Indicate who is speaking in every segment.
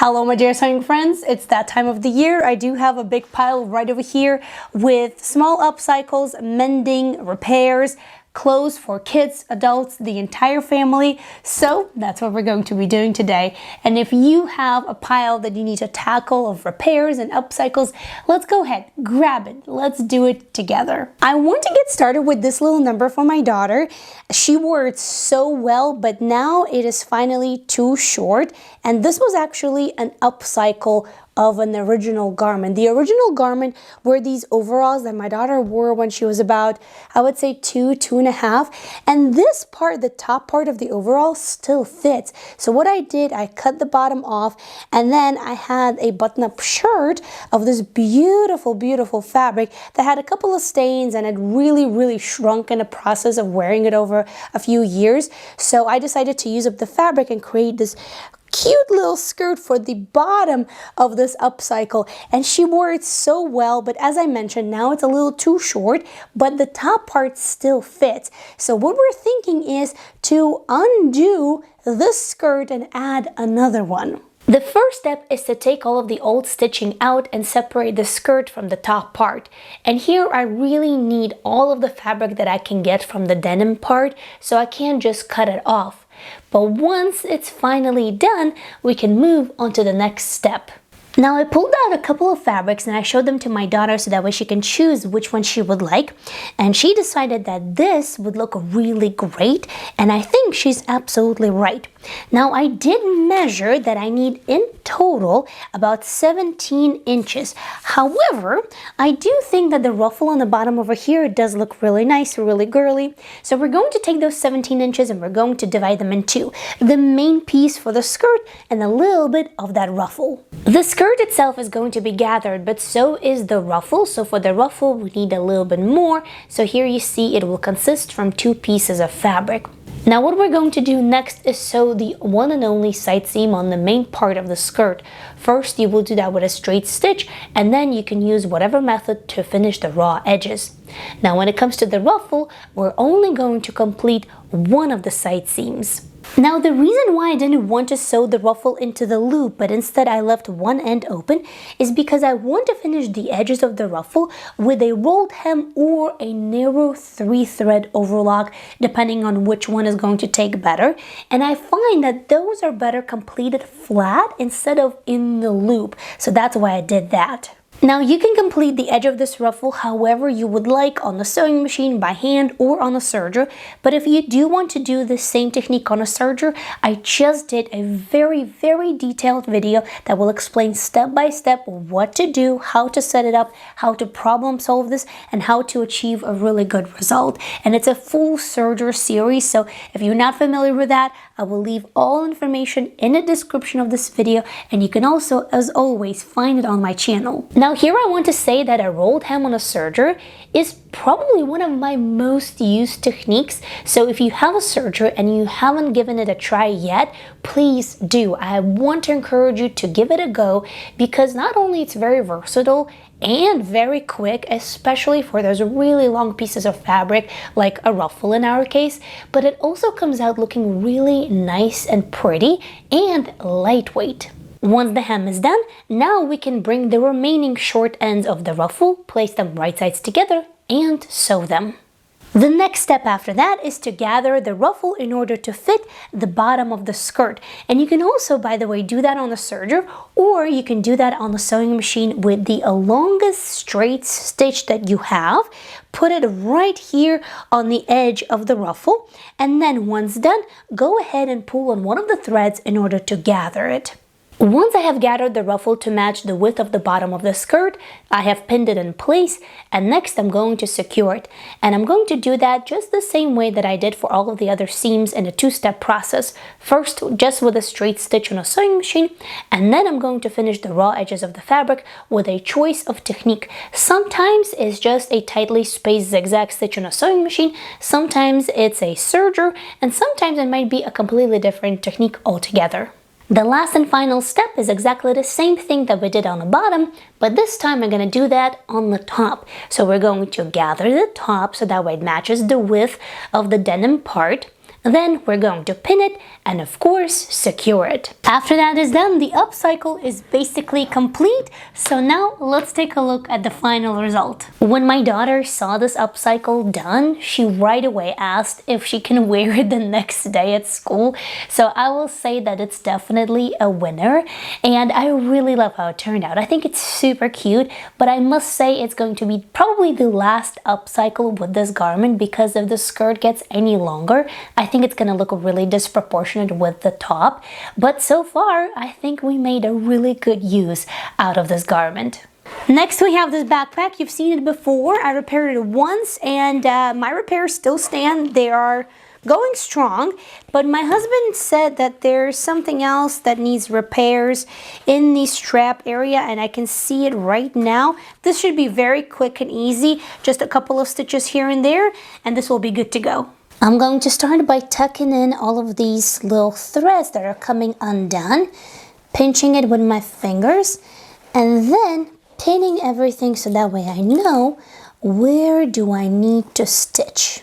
Speaker 1: Hello my dear sewing friends, it's that time of the year. I do have a big pile right over here with small upcycles, mending, repairs, clothes for kids, adults, the entire family. So that's what we're going to be doing today. And if you have a pile that you need to tackle of repairs and upcycles, let's go ahead, grab it. Let's do it together. I want to get started with this little number for my daughter. She wore it so well, but now it is finally too short. And this was actually an upcycle of an original garment. The original garment were these overalls that my daughter wore when she was about, I would say 2.5. And this part, the top part of the overall still fits. So what I did, I cut the bottom off, and then I had a button-up shirt of this beautiful, beautiful fabric that had a couple of stains and it really shrunk in the process of wearing it over a few years. So I decided to use up the fabric and create this cute little skirt for the bottom of this upcycle, and she wore it so well. But as I mentioned, now it's a little too short, but the top part still fits. So what we're thinking is to undo this skirt and add another one. The first step is to take all of the old stitching out and separate the skirt from the top part. And here I really need all of the fabric that I can get from the denim part, so I can't just cut it off. But once it's finally done, we can move on to the next step. Now I pulled out a couple of fabrics and I showed them to my daughter so that way she can choose which one she would like. And she decided that this would look really great, and I think she's absolutely right. Now I did measure that I need in total about 17 inches. However, I do think that the ruffle on the bottom over here does look really nice, really girly. So we're going to take those 17 inches and we're going to divide them in two. The main piece for the skirt and a little bit of that ruffle. The skirt itself is going to be gathered, but so is the ruffle. So for the ruffle, we need a little bit more. So here you see it will consist from two pieces of fabric. Now what we're going to do next is sew the one and only side seam on the main part of the skirt. First, you will do that with a straight stitch, and then you can use whatever method to finish the raw edges. Now when it comes to the ruffle, we're only going to complete one of the side seams. Now the reason why I didn't want to sew the ruffle into the loop, but instead I left one end open, is because I want to finish the edges of the ruffle with a rolled hem or a narrow 3-thread overlock, depending on which one is going to take better. And I find that those are better completed flat instead of in the loop. So that's why I did that. Now you can complete the edge of this ruffle however you would like, on the sewing machine, by hand, or on a serger. But if you do want to do the same technique on a serger, I just did a very detailed video that will explain step by step what to do, how to set it up, how to problem solve this, and how to achieve a really good result. And it's a full serger series, so if you're not familiar with that, I will leave all information in the description of this video, and you can also, as always, find it on my channel. Now here I want to say that a rolled hem on a serger is probably one of my most used techniques. So if you have a serger and you haven't given it a try yet, please do. I want to encourage you to give it a go, because not only it's very versatile and very quick, especially for those really long pieces of fabric like a ruffle in our case, but it also comes out looking really nice and pretty and lightweight. Once the hem is done, now we can bring the remaining short ends of the ruffle, place them right sides together, and sew them. The next step after that is to gather the ruffle in order to fit the bottom of the skirt. And you can also, by the way, do that on the serger, or you can do that on the sewing machine with the longest straight stitch that you have. Put it right here on the edge of the ruffle, and then once done, go ahead and pull on one of the threads in order to gather it. Once I have gathered the ruffle to match the width of the bottom of the skirt, I have pinned it in place, and next I'm going to secure it. And I'm going to do that just the same way that I did for all of the other seams in a two-step process. First, just with a straight stitch on a sewing machine, and then I'm going to finish the raw edges of the fabric with a choice of technique. Sometimes it's just a tightly spaced zigzag stitch on a sewing machine, sometimes it's a serger, and sometimes it might be a completely different technique altogether. The last and final step is exactly the same thing that we did on the bottom, but this time I'm going to do that on the top. So we're going to gather the top so that way it matches the width of the denim part. Then we're going to pin it and of course secure it. After that is done, the upcycle is basically complete. So now let's take a look at the final result. When my daughter saw this upcycle done, she right away asked if she can wear it the next day at school. So I will say that it's definitely a winner, and I really love how it turned out. I think it's super cute, but I must say it's going to be probably the last upcycle with this garment, because if the skirt gets any longer, I think it's gonna look really disproportionate with the top. But so far, I think we made a really good use out of this garment. Next we have this backpack. You've seen it before. I repaired it once, and my repairs still stand. They are going strong, but my husband said that there's something else that needs repairs in the strap area, and I can see it right now. This should be very quick and easy, just a couple of stitches here and there, and this will be good to go. I'm going to start by tucking in all of these little threads that are coming undone, pinching it with my fingers, and then pinning everything so that way I know where do I need to stitch.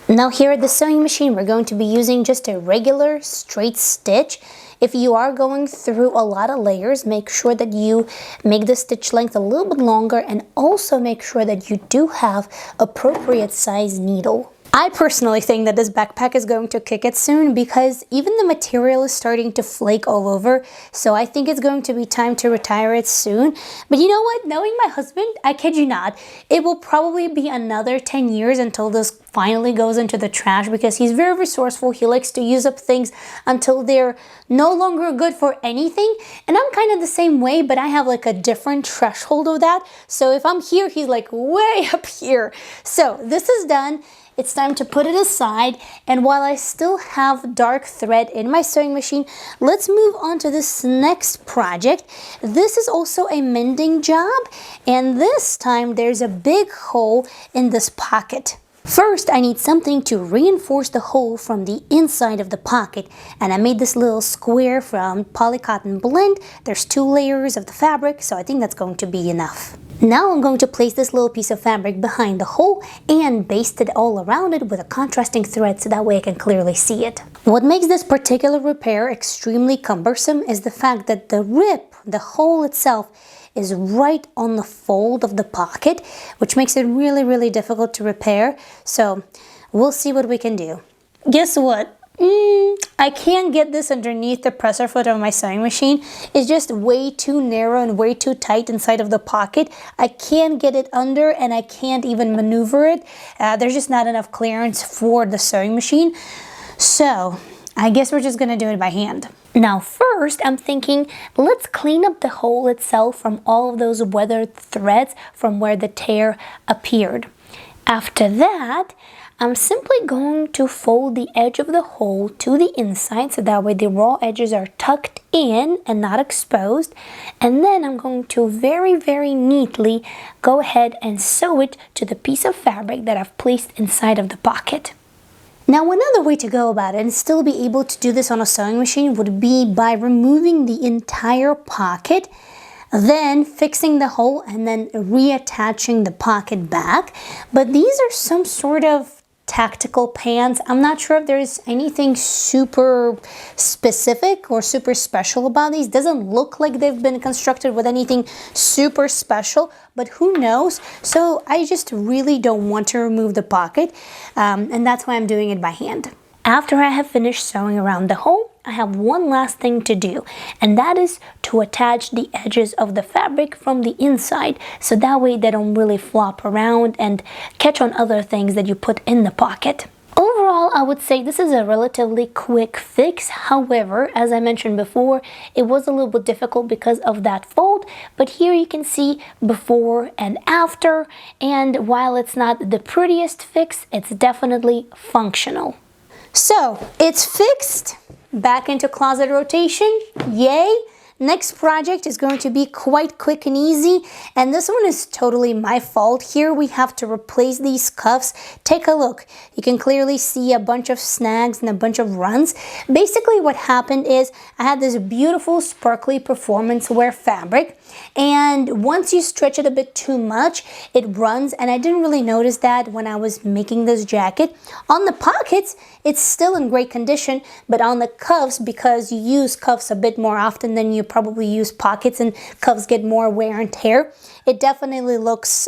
Speaker 1: Now here at the sewing machine, we're going to be using just a regular straight stitch. If you are going through a lot of layers, make sure that you make the stitch length a little bit longer, and also make sure that you do have appropriate size needle. I personally think that this backpack is going to kick it soon, because even the material is starting to flake all over, so I think it's going to be time to retire it soon. But you know what? Knowing my husband, I kid you not, it will probably be another 10 years until this finally goes into the trash, because he's very resourceful. He likes to use up things until they're no longer good for anything, and I'm kind of the same way, but I have like a different threshold of that. So if I'm here, he's like way up here. So this is done. It's time to put it aside, and while I still have dark thread in my sewing machine, let's move on to this next project. This is also a mending job, and this time there's a big hole in this pocket. First, I need something to reinforce the hole from the inside of the pocket, and I made this little square from polycotton blend. There's 2 layers of the fabric, so I think that's going to be enough. Now I'm going to place this little piece of fabric behind the hole and baste it all around it with a contrasting thread so that way I can clearly see it. What makes this particular repair extremely cumbersome is the fact that the rip, the hole itself, is right on the fold of the pocket, which makes it really difficult to repair. So we'll see what we can do. Guess what? I can't get this underneath the presser foot of my sewing machine. It's just way too narrow and way too tight inside of the pocket. I can't get it under, and I can't even maneuver it. There's just not enough clearance for the sewing machine. So I guess we're just gonna do it by hand. Now first, I'm thinking, let's clean up the hole itself from all of those weathered threads from where the tear appeared. After that, I'm simply going to fold the edge of the hole to the inside so that way the raw edges are tucked in and not exposed. And then I'm going to very neatly go ahead and sew it to the piece of fabric that I've placed inside of the pocket. Now another way to go about it and still be able to do this on a sewing machine would be by removing the entire pocket, then fixing the hole and then reattaching the pocket back. But these are some sort of tactical pants. I'm not sure if there's anything super specific or super special about these. Doesn't look like they've been constructed with anything super special, but who knows? So I just really don't want to remove the pocket, and that's why I'm doing it by hand. After I have finished sewing around the hole, I have one last thing to do, and that is to attach the edges of the fabric from the inside, so that way they don't really flop around and catch on other things that you put in the pocket. Overall, I would say this is a relatively quick fix. However, as I mentioned before, it was a little bit difficult because of that fold, but here you can see before and after, and while it's not the prettiest fix, it's definitely functional. So it's fixed, back into closet rotation, yay. Next project is going to be quite quick and easy, and this one is totally my fault. Here we have to replace these cuffs. Take a look. You can clearly see a bunch of snags and a bunch of runs. Basically what happened is I had this beautiful sparkly performance wear fabric, and once you stretch it a bit too much, it runs, and I didn't really notice that when I was making this jacket. On the pockets, it's still in great condition, but on the cuffs, because you use cuffs a bit more often than you probably use pockets, and cuffs get more wear and tear, it definitely looks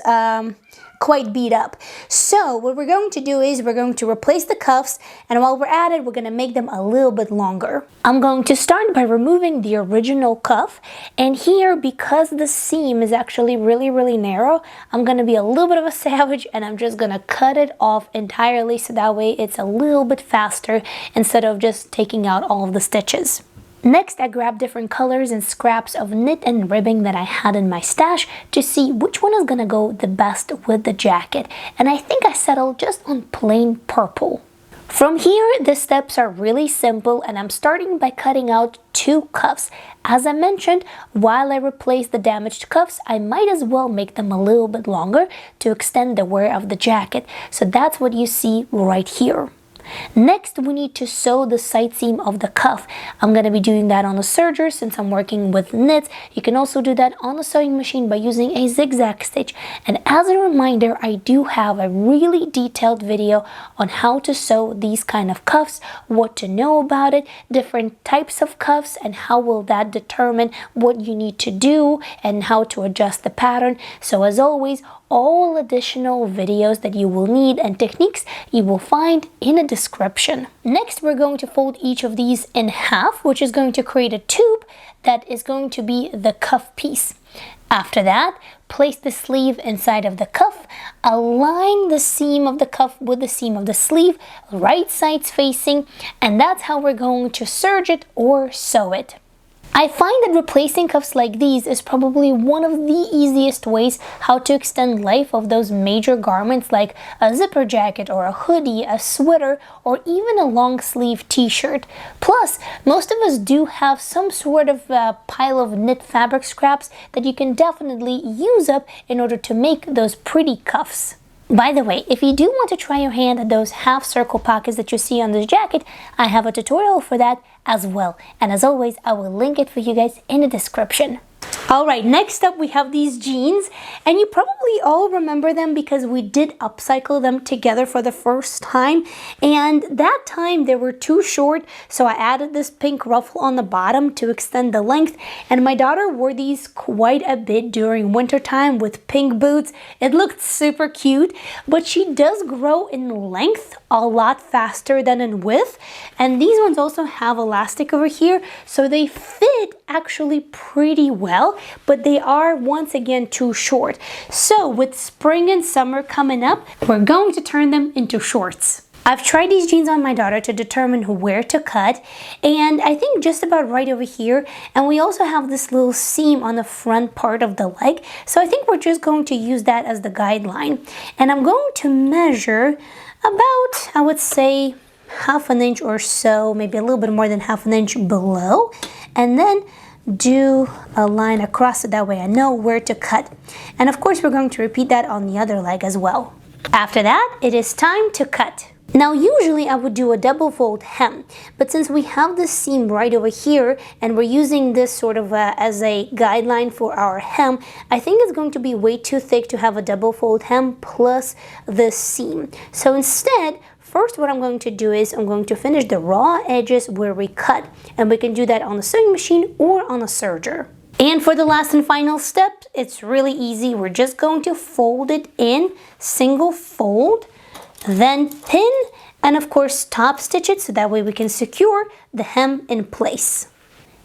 Speaker 1: quite beat up. So what we're going to do is we're going to replace the cuffs, and while we're at it, we're going to make them a little bit longer. I'm going to start by removing the original cuff, and here, because the seam is actually really narrow, I'm going to be a little bit of a savage, and I'm just going to cut it off entirely so that way it's a little bit faster instead of just taking out all of the stitches. Next, I grabbed different colors and scraps of knit and ribbing that I had in my stash to see which one is gonna go the best with the jacket, and I think I settled just on plain purple. From here, the steps are really simple, and I'm starting by cutting out 2 cuffs. As I mentioned, while I replace the damaged cuffs, I might as well make them a little bit longer to extend the wear of the jacket, so that's what you see right here. Next, we need to sew the side seam of the cuff. I'm going to be doing that on a serger since I'm working with knits. You can also do that on a sewing machine by using a zigzag stitch. And as a reminder, I do have a really detailed video on how to sew these kind of cuffs, what to know about it, different types of cuffs, and how will that determine what you need to do and how to adjust the pattern. So as always, all additional videos that you will need and techniques you will find in the description. Next, we're going to fold each of these in half, which is going to create a tube that is going to be the cuff piece. After that, place the sleeve inside of the cuff, align the seam of the cuff with the seam of the sleeve, right sides facing, and that's how we're going to serge it or sew it. I find that replacing cuffs like these is probably one of the easiest ways how to extend life of those major garments like a zipper jacket or a hoodie, a sweater, or even a long sleeve t-shirt. Plus, most of us do have some sort of pile of knit fabric scraps that you can definitely use up in order to make those pretty cuffs. By the way, if you do want to try your hand at those half circle pockets that you see on this jacket, I have a tutorial for that as well. And as always, I will link it for you guys in the description. Alright, next up we have these jeans, and you probably all remember them because we did upcycle them together for the first time, and that time they were too short, so I added this pink ruffle on the bottom to extend the length, and my daughter wore these quite a bit during winter time with pink boots. It looked super cute, but she does grow in length a lot faster than in width, and these ones also have elastic over here, so they fit actually pretty well, but they are once again too short. So with spring and summer coming up, we're going to turn them into shorts. I've tried these jeans on my daughter to determine where to cut, and I think just about right over here, and we also have this little seam on the front part of the leg, so I think we're just going to use that as the guideline. And I'm going to measure about, I would say, half an inch or so, maybe a little bit more than half an inch below, and then do a line across it. That way I know where to cut. And of course we're going to repeat that on the other leg as well. After that, it is time to cut. Now usually I would do a double fold hem, but since we have this seam right over here and we're using this sort of as a guideline for our hem, I think it's going to be way too thick to have a double fold hem plus this seam. So instead, first what I'm going to do is I'm going to finish the raw edges where we cut, and we can do that on a sewing machine or on a serger. And for the last and final step, it's really easy. We're just going to fold it in, single fold, then pin, and of course top stitch it so that way we can secure the hem in place.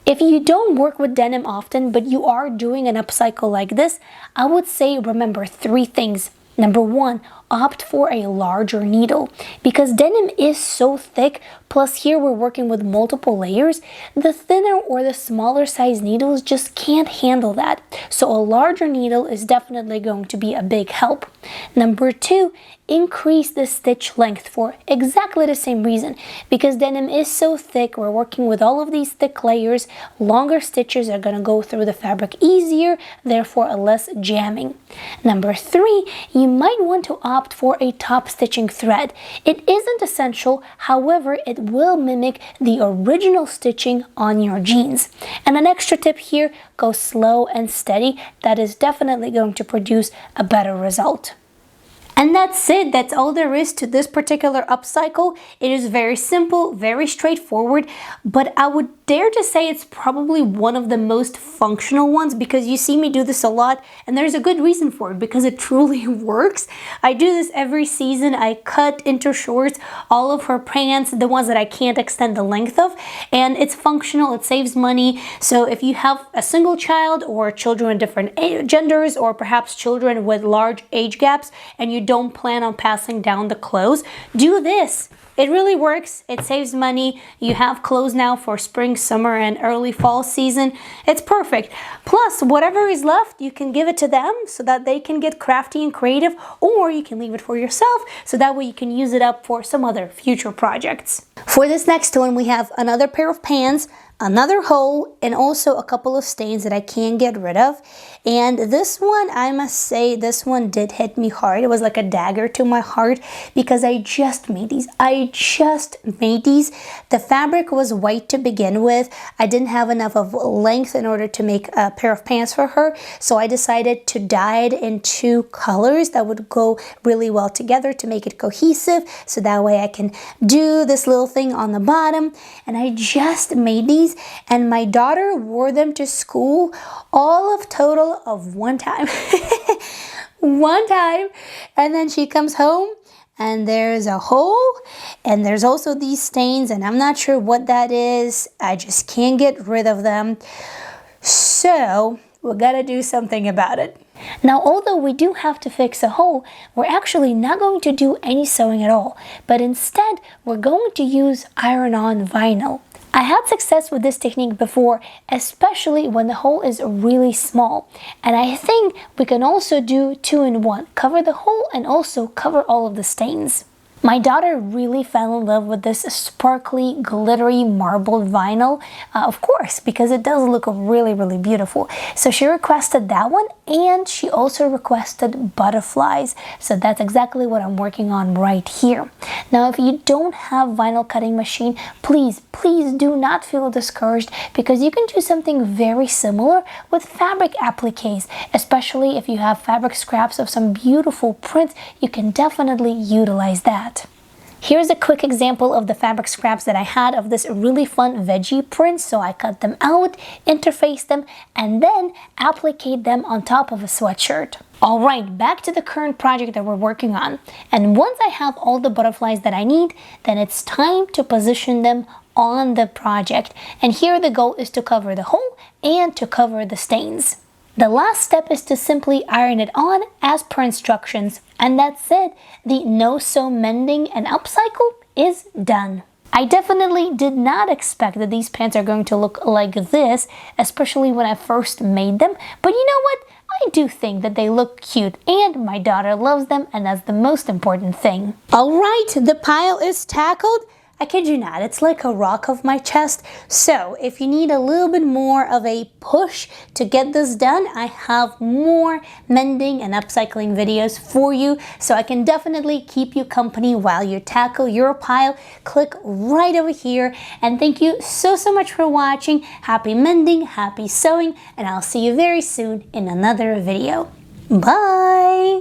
Speaker 1: If you don't work with denim often, but you are doing an upcycle like this, I would say remember 3 things. Number 1, opt for a larger needle because denim is so thick. Plus here we're working with multiple layers. The thinner or the smaller size needles just can't handle that. So a larger needle is definitely going to be a big help. Number 2, increase the stitch length for exactly the same reason. Because denim is so thick, we're working with all of these thick layers, longer stitches are going to go through the fabric easier, therefore less jamming. Number 3, you might want to opt for a top stitching thread. It isn't essential, however, it will mimic the original stitching on your jeans. And an extra tip here, go slow and steady. That is definitely going to produce a better result. And that's it. That's all there is to this particular upcycle. It is very simple, very straightforward, but I would dare to say it's probably one of the most functional ones because you see me do this a lot and there's a good reason for it because it truly works. I do this every season. I cut into shorts all of her pants, the ones that I can't extend the length of, and it's functional, it saves money. So if you have a single child or children with different genders or perhaps children with large age gaps and you don't plan on passing down the clothes, do this. It really works. It saves money. You have clothes now for spring, summer, and early fall season. It's perfect. Plus, whatever is left, you can give it to them so that they can get crafty and creative, or you can leave it for yourself so that way you can use it up for some other future projects. For this next one, we have another pair of pants, another hole, and also a couple of stains that I can't get rid of. And this one, I must say, this one did hit me hard. It was like a dagger to my heart because I just made these. The fabric was white to begin with. I didn't have enough of length in order to make a pair of pants for her, so I decided to dye it in 2 colors that would go really well together to make it cohesive, so that way I can do this little thing on the bottom. And I just made these, and my daughter wore them to school all of total of 1 time. 1 time, and then she comes home and there's a hole and there's also these stains, and I'm not sure what that is. I just can't get rid of them, so we gotta do something about it. Now, although we do have to fix a hole, we're actually not going to do any sewing at all, but instead we're going to use iron-on vinyl. I had success with this technique before, especially when the hole is really small. And I think we can also do 2-in-1, cover the hole and also cover all of the stains. My daughter really fell in love with this sparkly, glittery marbled vinyl, of course, because it does look really, really beautiful. So she requested that one, and she also requested butterflies. So that's exactly what I'm working on right here. Now, if you don't have vinyl cutting machine, please do not feel discouraged because you can do something very similar with fabric appliques, especially if you have fabric scraps of some beautiful prints, you can definitely utilize that. Here's a quick example of the fabric scraps that I had of this really fun veggie print. So I cut them out, interfaced them, and then appliqued them on top of a sweatshirt. Alright, back to the current project that we're working on. And once I have all the butterflies that I need, then it's time to position them on the project. And here the goal is to cover the hole and to cover the stains. The last step is to simply iron it on as per instructions. And that's it. The no-sew mending and upcycle is done. I definitely did not expect that these pants are going to look like this, especially when I first made them. But you know what? I do think that they look cute and my daughter loves them, and that's the most important thing. Alright, the pile is tackled. I kid you not, it's like a rock of my chest. So if you need a little bit more of a push to get this done, I have more mending and upcycling videos for you. So I can definitely keep you company while you tackle your pile. Click right over here. And thank you so much for watching. Happy mending, happy sewing, and I'll see you very soon in another video. Bye!